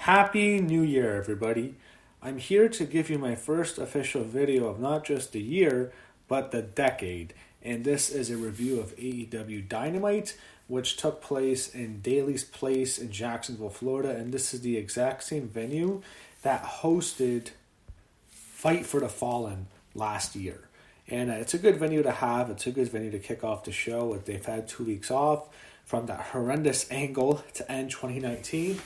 Happy New Year, everybody. I'm here to give you my first official video of not just the year, but the decade. And this is a review of AEW Dynamite, which took place in Daly's Place in Jacksonville, Florida. And this is the exact same venue that hosted Fight for the Fallen last year. And it's a good venue to have. It's a good venue to kick off the show. They've had 2 weeks off from that horrendous angle to end 2019.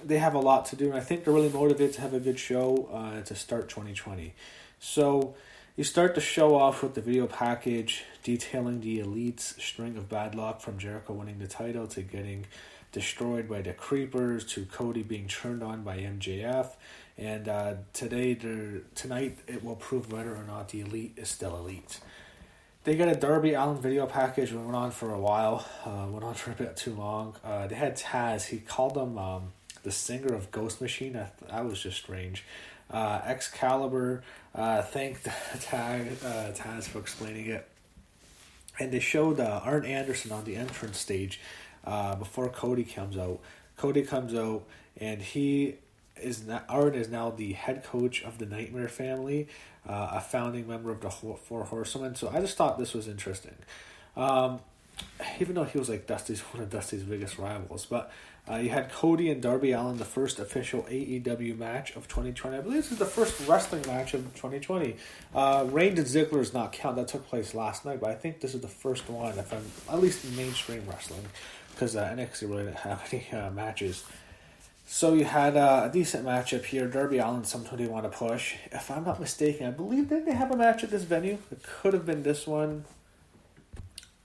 They have a lot to do, and I think they're really motivated to have a good show to start 2020. So you start the show off with the video package detailing the Elite's string of bad luck, from Jericho winning the title to getting destroyed by the Creepers to Cody being turned on by MJF. And tonight it will prove whether or not the Elite is still Elite. They got a Darby Allin video package. It went on for a while. Went on for a bit too long. They had Taz. He called him the singer of Ghost Machine. That was just strange. Excalibur thanked Taz for explaining it. And they showed Arn Anderson on the entrance stage before Cody comes out. Cody comes out, and Arn is now the head coach of the Nightmare family, a founding member of the Four Horsemen. So I just thought this was interesting. Even though he was like one of Dusty's biggest rivals. But you had Cody and Darby Allin, the first official AEW match of 2020. I believe this is the first wrestling match of 2020. Reigns and Ziggler is not count. That took place last night, but I think this is the first one, if I'm at least in mainstream wrestling, because NXT really didn't have any matches. So you had a decent matchup here. Darby Allin, somebody want to push. If I'm not mistaken, I believe didn't they have a match at this venue? It could have been this one.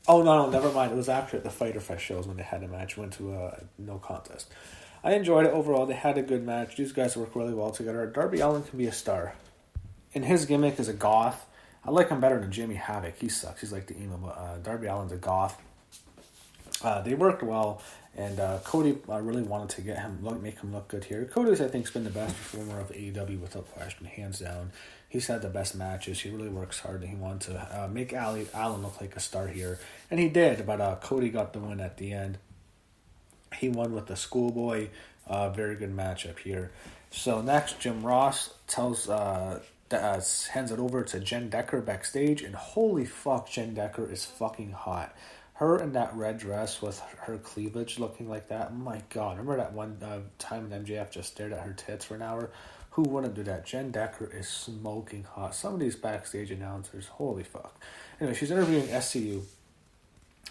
Oh, no, never mind. It was after at the Fyter Fest shows when they had a match. Went to no contest. I enjoyed it overall. They had a good match. These guys work really well together. Darby Allin can be a star. And his gimmick is a goth. I like him better than Jimmy Havoc. He sucks. He's like the emo. But Darby Allin's a goth. They worked well. And Cody really wanted to make him look good here. Cody's, I think, has been the best performer of AEW without question, hands down. He's had the best matches. He really works hard, and he wanted to make Allin look like a star here. And he did, but Cody got the win at the end. He won with the Schoolboy. Very good matchup here. So next, Jim Ross hands it over to Jen Decker backstage, and holy fuck, Jen Decker is fucking hot. Her in that red dress with her cleavage looking like that. Oh my God. Remember that one time when MJF just stared at her tits for an hour? Who wouldn't do that? Jen Decker is smoking hot. Some of these backstage announcers, holy fuck. Anyway, she's interviewing SCU.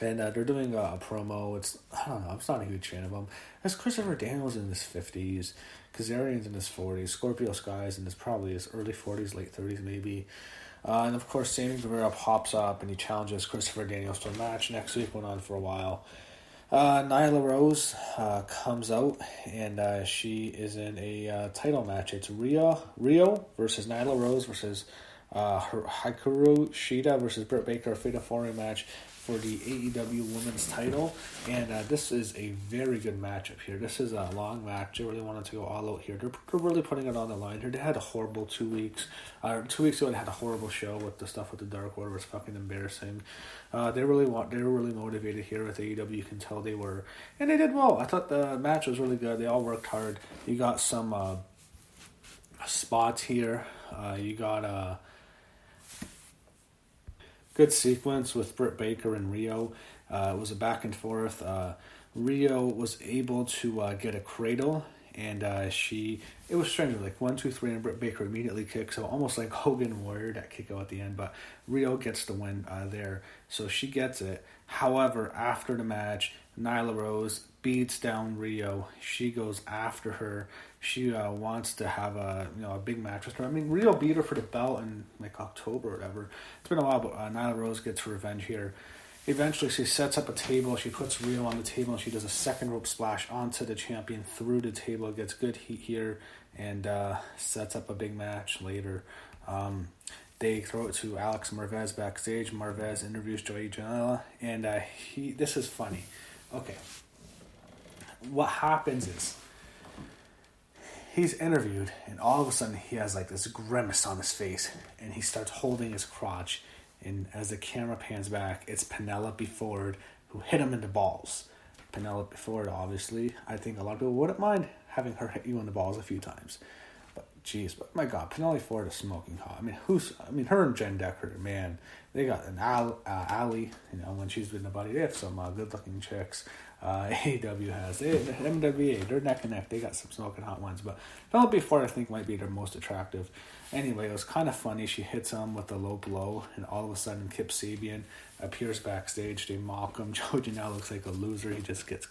And they're doing a promo. I don't know. I'm not a huge fan of them. As Christopher Daniels in his 50s. Kazarian's in his 40s. Scorpio Sky's in his early 40s, late 30s maybe. And of course, Sammy Guevara pops up and he challenges Christopher Daniels to a match. Next week went on for a while. Nyla Rose comes out, and she is in a title match. It's Rio versus Nyla Rose versus Hikaru Shida versus Britt Baker, a Fatal 4-way match for the AEW Women's title. And this is a very good matchup here. This is a long match. They really wanted to go all out here. They're really putting it on the line here. They had a horrible 2 weeks. 2 weeks ago, they had a horrible show with the stuff with the Dark Order. It was fucking embarrassing. They were really motivated here with AEW. You can tell they were. And they did well. I thought the match was really good. They all worked hard. You got some spots here. You got good sequence with Britt Baker and Rio. It was a back and forth. Rio was able to get a cradle, and it was strange, like 1, 2, 3, and Britt Baker immediately kicks, so almost like Hogan Warrior, that kick out at the end, but Rio gets the win there, so she gets it. However, after the match, Nyla Rose beats down Rio. She goes after her. She wants to have a big match with her. I mean, Rio beat her for the belt in like October or whatever. It's been a while, but Nyla Rose gets her revenge here. Eventually, she sets up a table. She puts Rio on the table, and she does a second rope splash onto the champion through the table. Gets good heat here, and sets up a big match later. They throw it to Alex Marvez backstage. Marvez interviews Joey Janela, and this is funny. Okay. What happens is he's interviewed, and all of a sudden he has like this grimace on his face, and he starts holding his crotch. And as the camera pans back, it's Penelope Ford who hit him in the balls. Penelope Ford, obviously, I think a lot of people wouldn't mind having her hit you in the balls a few times. But my God, Penelope Ford is smoking hot. Her and Jen Decker, man, they got an alley. When she's with the buddy, they have some good-looking chicks. AEW has MWA. They're neck and neck. They got some smoking hot ones. But Penelope Ford, I think, might be their most attractive. Anyway, it was kind of funny. She hits him with a low blow, and all of a sudden, Kip Sabian appears backstage. They mock him. Joey Janela looks like a loser. He just gets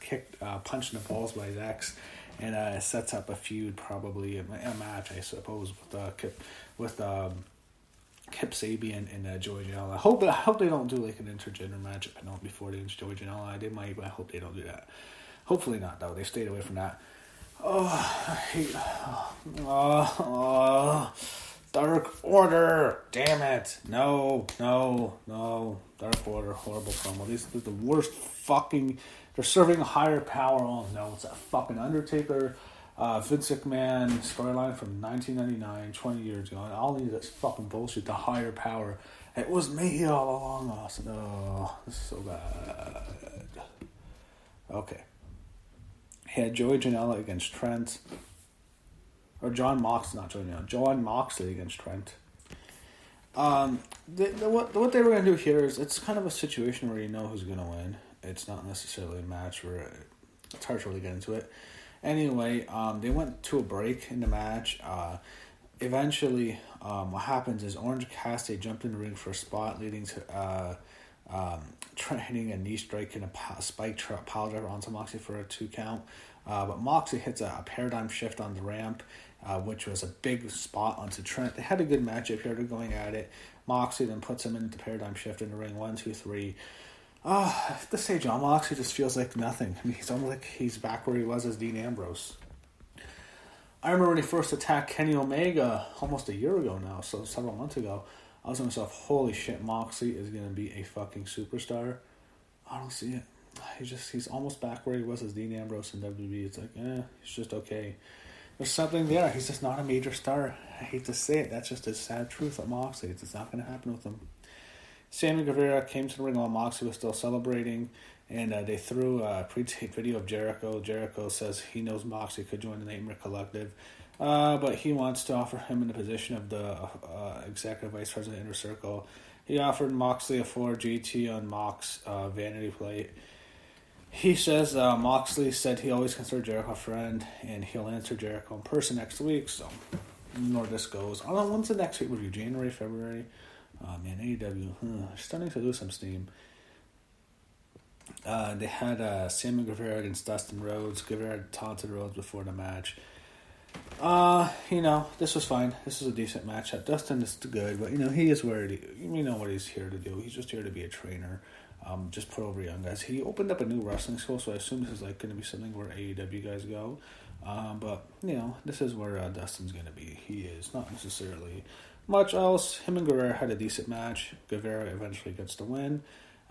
punched in the balls by his ex. And sets up a feud, probably a match, I suppose, with Kip Sabian and Joey Janela. I hope they don't do like an intergender match at Penelope Ford and Joey Janela. They might, but I hope they don't do that. Hopefully not, though. They stayed away from that. Dark Order. Damn it. No. Dark Order, horrible promo. These are the worst fucking... They're serving a higher power. Oh no, it's a fucking Undertaker, Vince McMahon storyline from 1999, 20 years ago. And all these is fucking bullshit. The higher power. It was me all along, Austin. Oh, this is so bad. Okay. He had Joey Janela against Trent. Or Jon Moxley, not Joey Janela. Jon Moxley against Trent. What they were going to do here is it's kind of a situation where you know who's going to win. It's not necessarily a match where it's hard to really get into it. Anyway, they went to a break in the match. Eventually, what happens is Orange Cassidy jumped in the ring for a spot, leading to Trent hitting a knee strike and a spike pile driver onto Moxley for a 2 count. But Moxley hits a paradigm shift on the ramp, which was a big spot onto Trent. They had a good matchup here. They're going at it. Moxley then puts him into paradigm shift in the ring. 1, 2, 3. I have to say, Jon Moxley just feels like nothing. He's almost like he's back where he was as Dean Ambrose. I remember when he first attacked Kenny Omega almost a year ago now, so several months ago. I was to myself, holy shit, Moxley is going to be a fucking superstar. I don't see it. He's almost back where he was as Dean Ambrose in WWE. It's like, he's just okay. There's something there. He's just not a major star. I hate to say it. That's just a sad truth of Moxley. It's not going to happen with him. Sammy Guevara came to the ring while Moxley was still celebrating, and they threw a pre-tape video of Jericho. Jericho says he knows Moxley could join the Nightmare Collective, but he wants to offer him in the position of the Executive Vice President Inner Circle. He offered Moxley a 4 GT on Mox vanity plate. He says Moxley said he always considered Jericho a friend, and he'll answer Jericho in person next week, so you know where this goes. I don't know, when's the next week review? January, February? Oh man, AEW, starting to lose some steam. They had Sammy Guevara against Dustin Rhodes. Guevara taunted Rhodes before the match. This was fine. This was a decent match. Dustin is good, but he is where you know what he's here to do. He's just here to be a trainer. Just put over young guys. He opened up a new wrestling school, so I assume this is like going to be something where AEW guys go. But this is where Dustin's going to be. He is not necessarily much else. Him and Guevara had a decent match. Guevara eventually gets the win.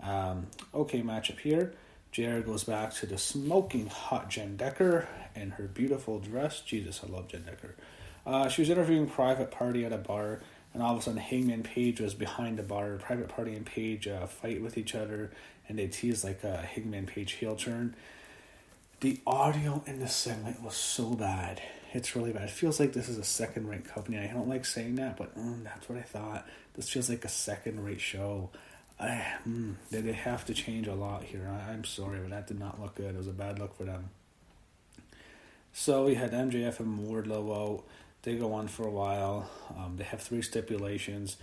Okay matchup here. JR goes back to the smoking hot Jen Decker in her beautiful dress. Jesus, I love Jen Decker. She was interviewing Private Party at a bar, and all of a sudden Hangman Page was behind the bar. Private Party and Page fight with each other, and they tease like a Hangman Page heel turn. The audio in this segment was so bad. It's really bad. It feels like this is a second-rate company. I don't like saying that, but that's what I thought. This feels like a second-rate show. They have to change a lot here. I'm sorry, but that did not look good. It was a bad look for them. So we had MJF and Wardlow out. They go on for a while. They have 3 stipulations.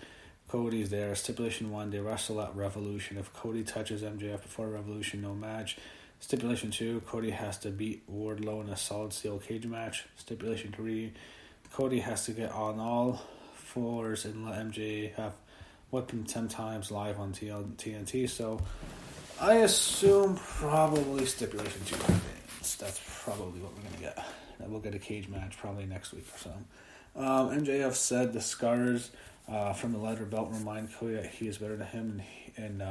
Cody's there. Stipulation 1, they wrestle at Revolution. If Cody touches MJF before Revolution, no match. Stipulation 2, Cody has to beat Wardlow in a solid steel cage match. Stipulation 3, Cody has to get on all fours and let MJF whip him 10 times live on TNT. So I assume probably stipulation 2 wins. That's probably what we're going to get. And we'll get a cage match probably next week or so. MJF said the scars from the leather belt remind Cody that he is better than him, and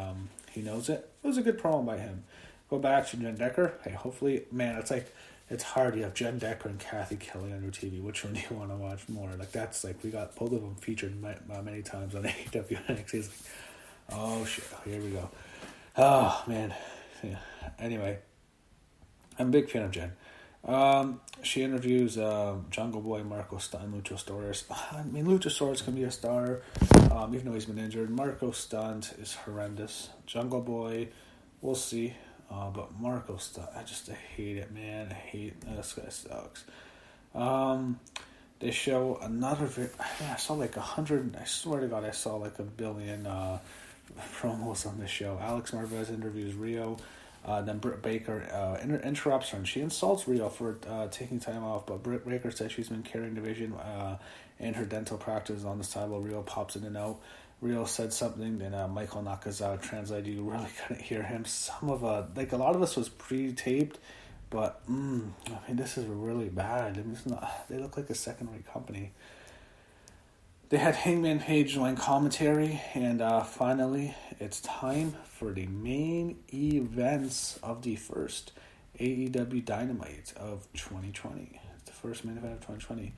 he knows it. It was a good promo by him. Go back to Jen Decker. Hey, hopefully, man, it's hard. You have Jen Decker and Kathy Kelly on your TV. Which one do you want to watch more? We got both of them featured many times on AEW NXT. It's like, oh shit, here we go. Oh man. Yeah. Anyway, I'm a big fan of Jen. She interviews Jungle Boy, Marco Stunt, and Luchasaurus. I mean, Luchasaurus can be a star, even though he's been injured. Marco Stunt is horrendous. Jungle Boy, we'll see. But Marco Stunt, I hate it, man. This guy sucks. They show another I saw like 100. I swear to God, I saw like a billion promos on this show. Alex Marvez interviews Rio. Then Britt Baker interrupts her and she insults Rio for taking time off. But Britt Baker says she's been carrying the vision in her dental practice on the side while Rio pops in and out. Rio said something, then Michael Nakazawa translated. You really couldn't hear him. Some of a lot of this was pre-taped, but I mean, this is really bad. I mean, it's not. They look like a second-rate company. They had Hangman Page join commentary, and finally, it's time for the main events of the first AEW Dynamite of 2020. It's the first main event of 2020.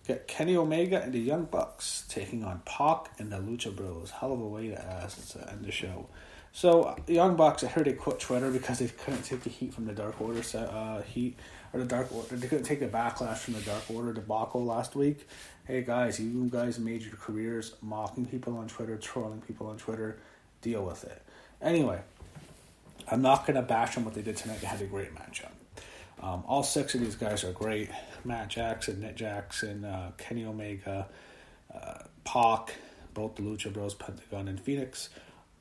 Get Kenny Omega and the Young Bucks taking on Pac and the Lucha Bros. Hell of a way to end the show. So, the Young Bucks, I heard they quit Twitter because they couldn't take the heat from the Dark Order the Dark Order. They couldn't take the backlash from the Dark Order debacle last week. Hey guys, you guys made your careers mocking people on Twitter, trolling people on Twitter. Deal with it. Anyway, I'm not going to bash them what they did tonight. They had a great matchup. All six of these guys are great. Matt Jackson, Nick Jackson, Kenny Omega, Pac, both the Lucha Bros, Pentagon, and Phoenix.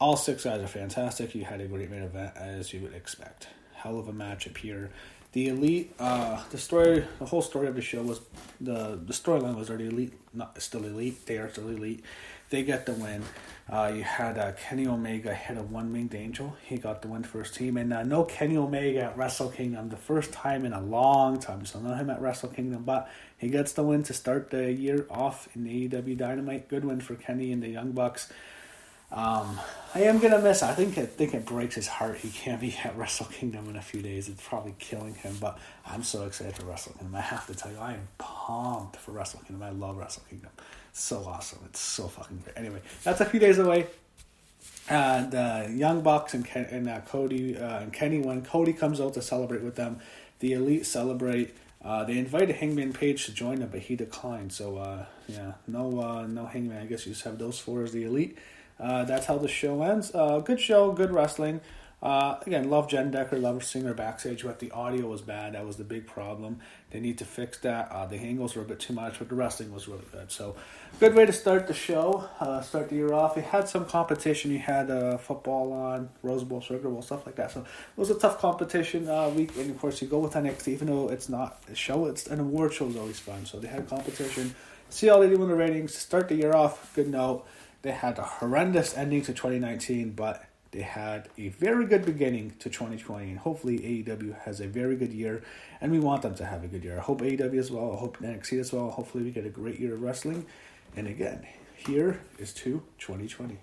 All six guys are fantastic. You had a great main event, as you would expect. Hell of a matchup here. The Elite, the whole story of the show was, the storyline was already Elite, not still Elite. They are still Elite. They get the win. You had Kenny Omega hit a one-winged angel. He got the win for his team. And no Kenny Omega at Wrestle Kingdom, the first time in a long time. So not him at Wrestle Kingdom, but he gets the win to start the year off in the AEW Dynamite. Good win for Kenny and the Young Bucks. I am gonna miss. I think it breaks his heart. He can't be at Wrestle Kingdom in a few days. It's probably killing him. But I'm so excited for Wrestle Kingdom. I have to tell you, I am pumped for Wrestle Kingdom. I love Wrestle Kingdom. It's so awesome. It's so fucking great. Anyway, that's a few days away. The Young Bucks and Cody and Kenny, when Cody comes out to celebrate with them, the Elite celebrate. They invited Hangman Page to join them, but he declined. So no Hangman. I guess you just have those four as the Elite. That's how the show ends. Good show, good wrestling. Again, love Jen Decker, love seeing her backstage, but the audio was bad. That was the big problem. They need to fix that. The angles were a bit too much, but the wrestling was really good. So, good way to start the show, start the year off. You had some competition. You had football on, Rose Bowl, Sugar Bowl, stuff like that. So, it was a tough competition week. And, of course, you go with NXT, even though it's not a show. It's an award show is always fun. So, they had competition. See how they do in the ratings. Start the year off. Good note. They had a horrendous ending to 2019, but they had a very good beginning to 2020, and hopefully AEW has a very good year, and we want them to have a good year. I hope AEW as well. I hope NXT as well. Hopefully we get a great year of wrestling. And again, here is to 2020.